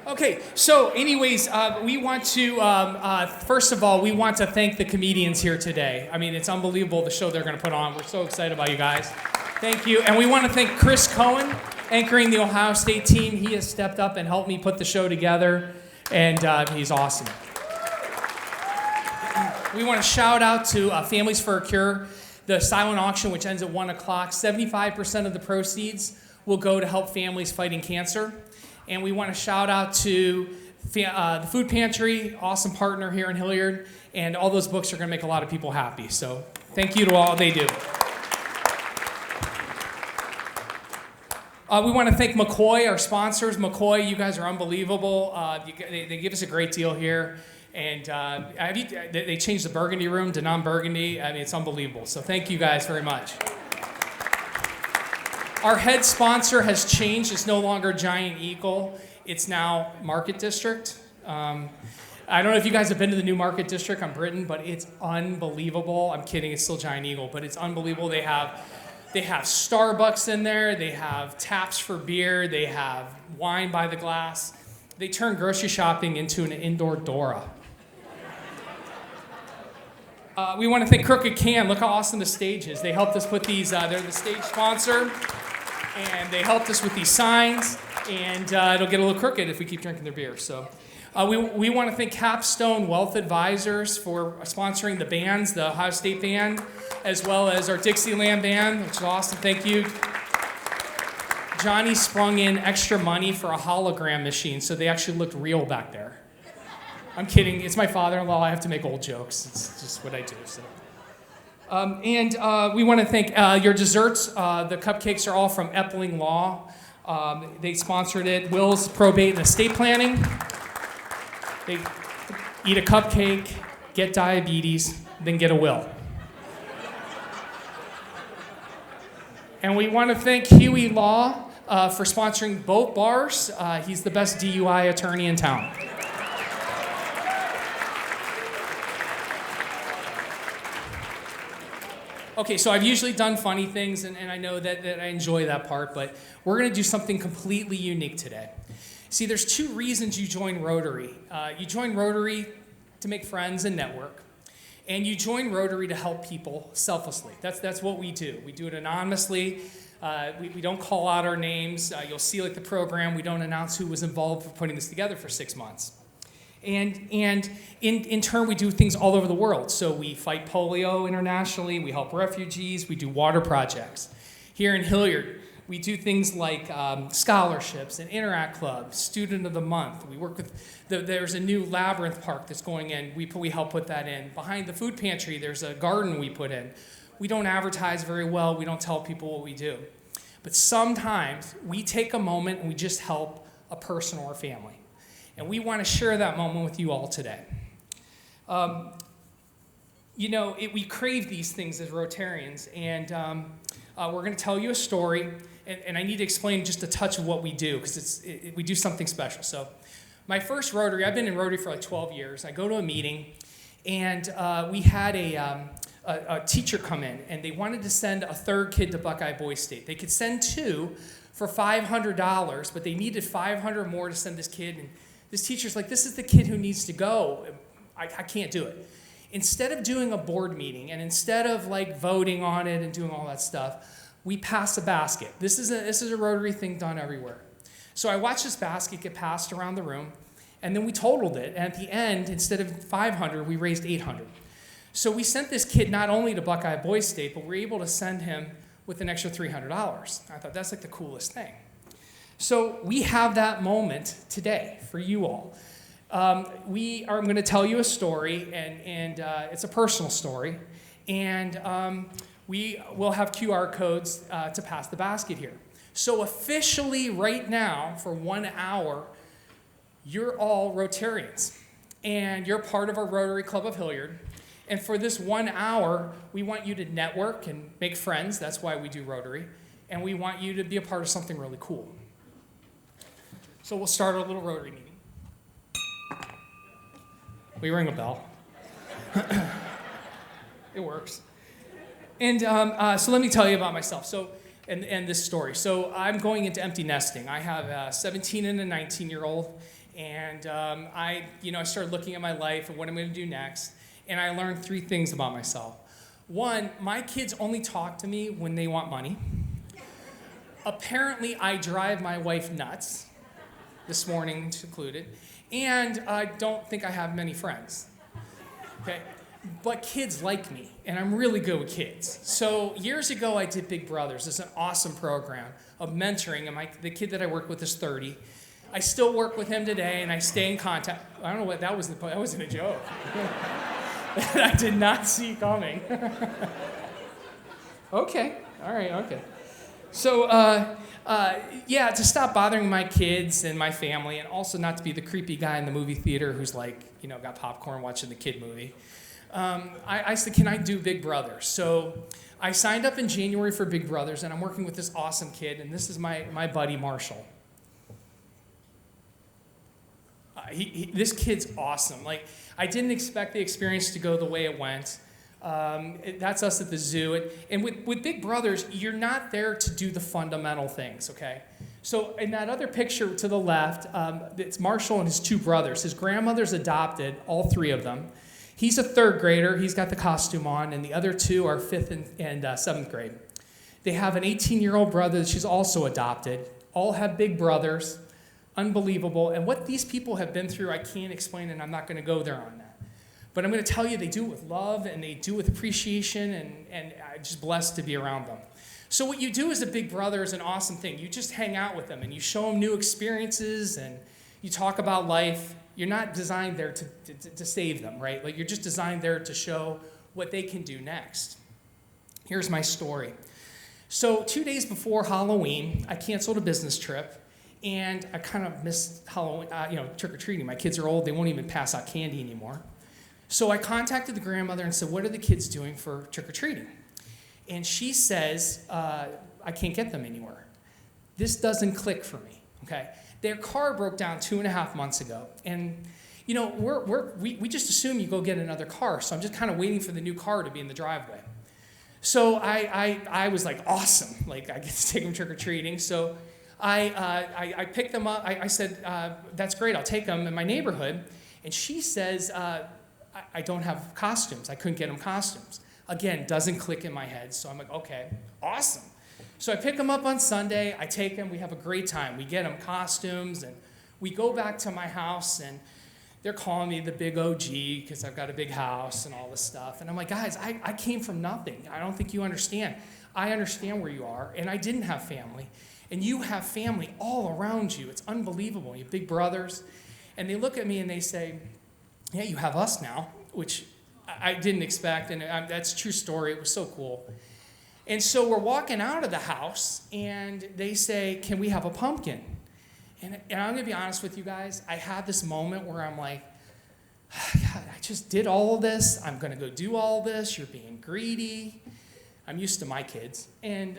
Okay, so anyways, we want to, first of all, we want to thank the comedians here today. I mean, it's unbelievable the show they're going to put on. We're so excited about you guys. Thank you. And we want to thank Chris Cohen, anchoring the Ohio State team. He has stepped up and helped me put the show together, and he's awesome. We want to shout out to Families for a Cure, the silent auction, which ends at 1 o'clock. 75% of the proceeds will go to help families fighting cancer. And we want to shout out to the Food Pantry, awesome partner here in Hilliard, and all those books are going to make a lot of people happy. So thank you to all they do. We want to thank McCoy, our sponsors. McCoy, you guys are unbelievable. They give us a great deal here. And they changed the burgundy room to non-burgundy. I mean, it's unbelievable. So thank you guys very much. Our head sponsor has changed. It's no longer Giant Eagle. It's now Market District. I don't know if you guys have been to the new Market District on Britain, but it's unbelievable. I'm kidding, it's still Giant Eagle, but it's unbelievable. They have Starbucks in there. They have taps for beer. They have wine by the glass. They turn grocery shopping into an indoor Dora. We want to thank Crooked Can. Look how awesome the stage is. They helped us put these, they're the stage sponsor. And they helped us with these signs, and it'll get a little crooked if we keep drinking their beer. So we want to thank Capstone Wealth Advisors for sponsoring the bands, the Ohio State Band, as well as our Dixieland Band, which is awesome. Thank you. Johnny sprung in extra money for a hologram machine, so they actually looked real back there. I'm kidding. It's my father-in-law. I have to make old jokes. It's just what I do. So. We want to thank your desserts. The cupcakes are all from Epling Law. They sponsored it. Will's Probate and Estate Planning. They eat a cupcake, get diabetes, then get a will. And we want to thank Huey Law for sponsoring both bars. He's the best DUI attorney in town. Okay, so I've usually done funny things, and I know that I enjoy that part, but we're going to do something completely unique today. See, there's two reasons you join Rotary. You join Rotary to make friends and network, and you join Rotary to help people selflessly. That's what we do. We do it anonymously. We don't call out our names. You'll see, like the program, we don't announce who was involved for putting this together for 6 months. And in turn, we do things all over the world. So we fight polio internationally, we help refugees, we do water projects. Here in Hilliard, we do things like scholarships and Interact Club, Student of the Month. We work with, there's a new labyrinth park that's going in. We help put that in. Behind the food pantry, there's a garden we put in. We don't advertise very well. We don't tell people what we do. But sometimes we take a moment and we just help a person or a family. And we want to share that moment with you all today. We crave these things as Rotarians, and we're going to tell you a story, and I need to explain just a touch of what we do, because we do something special. So my first Rotary, I've been in Rotary for like 12 years. I go to a meeting, and we had a teacher come in, and they wanted to send a third kid to Buckeye Boys State. They could send two for $500, but they needed $500 more to send this kid. And this teacher's like, this is the kid who needs to go. I can't do it. Instead of doing a board meeting and instead of like voting on it and doing all that stuff, we pass a basket. This is a Rotary thing done everywhere. So I watched this basket get passed around the room, and then we totaled it. And at the end, instead of $500, we raised $800. So we sent this kid not only to Buckeye Boys State, but we were able to send him with an extra $300. I thought that's like the coolest thing. So we have that moment today for you all. I'm going to tell you a story, and it's a personal story, and we will have QR codes to pass the basket here. So officially right now, for 1 hour, you're all Rotarians, and you're part of our Rotary Club of Hilliard. And for this 1 hour, we want you to network and make friends. That's why we do Rotary. And we want you to be a part of something really cool. So we'll start our little Rotary meeting. We ring a bell. It works. And so let me tell you about myself. And this story. So I'm going into empty nesting. I have a 17 and a 19-year-old, And I started looking at my life and what I'm going to do next. And I learned 3 things about myself. One, my kids only talk to me when they want money. Apparently, I drive my wife nuts, this morning included. And I don't think I have many friends. Okay? But kids like me, and I'm really good with kids. So years ago, I did Big Brothers. It's an awesome program of mentoring, and the kid that I work with is 30. I still work with him today, and I stay in contact. I don't know what that was. That wasn't a joke. That I did not see coming. Okay. All right. Okay. So, to stop bothering my kids and my family, and also not to be the creepy guy in the movie theater who's like, got popcorn watching the kid movie. I said, can I do Big Brothers? So I signed up in January for Big Brothers, and I'm working with this awesome kid, and this is my buddy Marshall. This kid's awesome. Like, I didn't expect the experience to go the way it went. That's us at the zoo. And with Big Brothers, you're not there to do the fundamental things, okay? So in that other picture to the left, it's Marshall and his 2 brothers. His grandmother's adopted, all 3 of them. He's a 3rd grader. He's got the costume on, and the other 2 are 5th and 7th grade. They have an 18-year-old brother that she's also adopted. All have big brothers. Unbelievable. And what these people have been through, I can't explain, and I'm not going to go there on that. But I'm going to tell you, they do it with love, and they do it with appreciation, and I'm just blessed to be around them. So what you do as a big brother is an awesome thing. You just hang out with them, and you show them new experiences, and you talk about life. You're not designed there to save them, right? Like, you're just designed there to show what they can do next. Here's my story. So 2 days before Halloween, I canceled a business trip, and I kind of missed Halloween, trick-or-treating. My kids are old. They won't even pass out candy anymore. So I contacted the grandmother and said, what are the kids doing for trick-or-treating? And she says, I can't get them anywhere. This doesn't click for me, okay? Their car broke down 2.5 months ago. And, we just assume you go get another car. So I'm just kind of waiting for the new car to be in the driveway. So I was like, awesome. Like, I get to take them trick-or-treating. So I picked them up. I said, that's great. I'll take them in my neighborhood. And she says, I don't have costumes. I couldn't get them costumes. Again, doesn't click in my head. So I'm like, okay, awesome. So I pick them up on Sunday. I take them. We have a great time. We get them costumes, and we go back to my house, and they're calling me the big OG because I've got a big house and all this stuff. And I'm like, guys, I came from nothing. I don't think you understand. I understand where you are, and I didn't have family. And you have family all around you. It's unbelievable. You have big brothers. And they look at me and they say, yeah, you have us now, which I didn't expect. And that's a true story. It was so cool. And so we're walking out of the house, and they say, can we have a pumpkin? And I'm going to be honest with you guys. I had this moment where I'm like, God, I just did all of this. I'm going to go do all this. You're being greedy. I'm used to my kids. And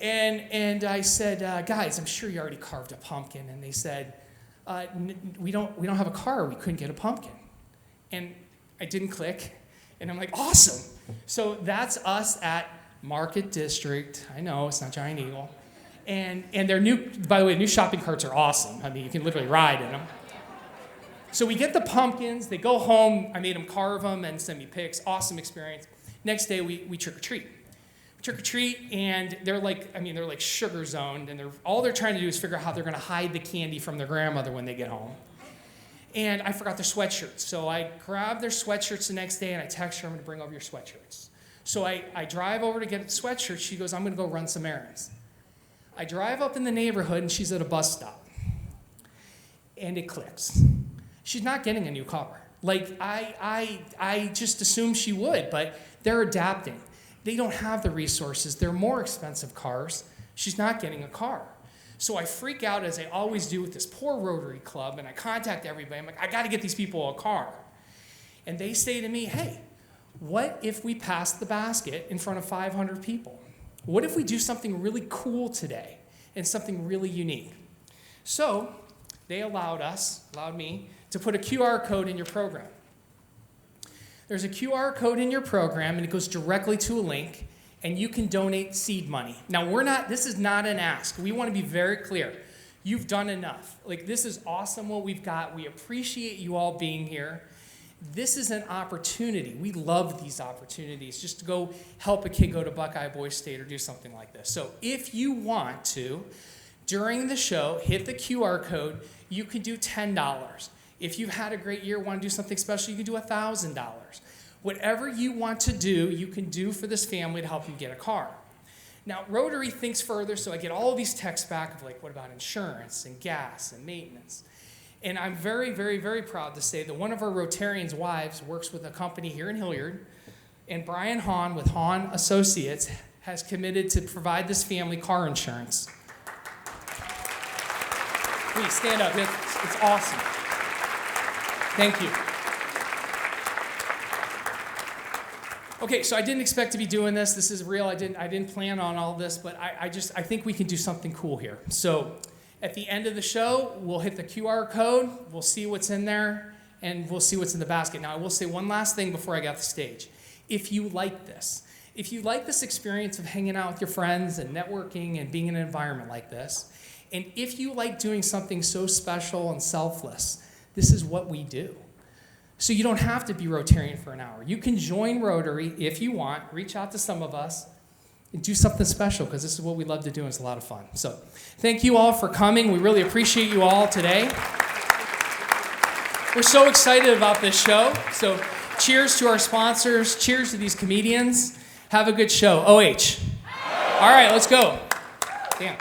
I said, guys, I'm sure you already carved a pumpkin. And they said, we don't have a car. We couldn't get a pumpkin. And I didn't click. And I'm like, awesome. So that's us at Market District. I know, it's not Giant Eagle. And their by the way, new shopping carts are awesome. I mean, you can literally ride in them. So we get the pumpkins. They go home. I made them carve them and send me pics. Awesome experience. Next day, we trick-or-treat. Trick-or-treat, and they're like sugar zoned, and all they're trying to do is figure out how they're going to hide the candy from their grandmother when they get home. And I forgot their sweatshirts. So I grabbed their sweatshirts the next day, and I text her, I'm going to bring over your sweatshirts. So I drive over to get the sweatshirts. She goes, I'm going to go run some errands. I drive up in the neighborhood, and she's at a bus stop. And it clicks. She's not getting a new car. Like, I just assumed she would, but they're adapting. They don't have the resources. They're more expensive cars. She's not getting a car. So I freak out, as I always do with this poor Rotary Club, and I contact everybody. I'm like, I got to get these people a car. And they say to me, hey, what if we pass the basket in front of 500 people? What if we do something really cool today and something really unique? So they allowed me, to put a QR code in your program. There's a QR code in your program, and it goes directly to a link, and you can donate seed money. Now, this is not an ask. We want to be very clear. You've done enough. Like, this is awesome what we've got. We appreciate you all being here. This is an opportunity. We love these opportunities just to go help a kid go to Buckeye Boys State or do something like this. So if you want to, during the show, hit the QR code. You can do $10. If you've had a great year, want to do something special, you can do $1,000. Whatever you want to do, you can do for this family to help them get a car. Now, Rotary thinks further, so I get all of these texts back of like, what about insurance and gas and maintenance? And I'm very, very, very proud to say that one of our Rotarians' wives works with a company here in Hilliard, and Brian Hahn with Hahn Associates has committed to provide this family car insurance. Please stand up. It's awesome. Thank you. Okay, so I didn't expect to be doing this. This is real. I didn't plan on all this, but I think we can do something cool here. So at the end of the show, we'll hit the QR code, we'll see what's in there, and we'll see what's in the basket. Now, I will say one last thing before I get off the stage. If you like this experience of hanging out with your friends and networking and being in an environment like this, and if you like doing something so special and selfless, this is what we do. So you don't have to be Rotarian for an hour. You can join Rotary if you want, reach out to some of us, and do something special, because this is what we love to do, and it's a lot of fun. So thank you all for coming. We really appreciate you all today. We're so excited about this show. So cheers to our sponsors. Cheers to these comedians. Have a good show. OH. All right, let's go. Damn.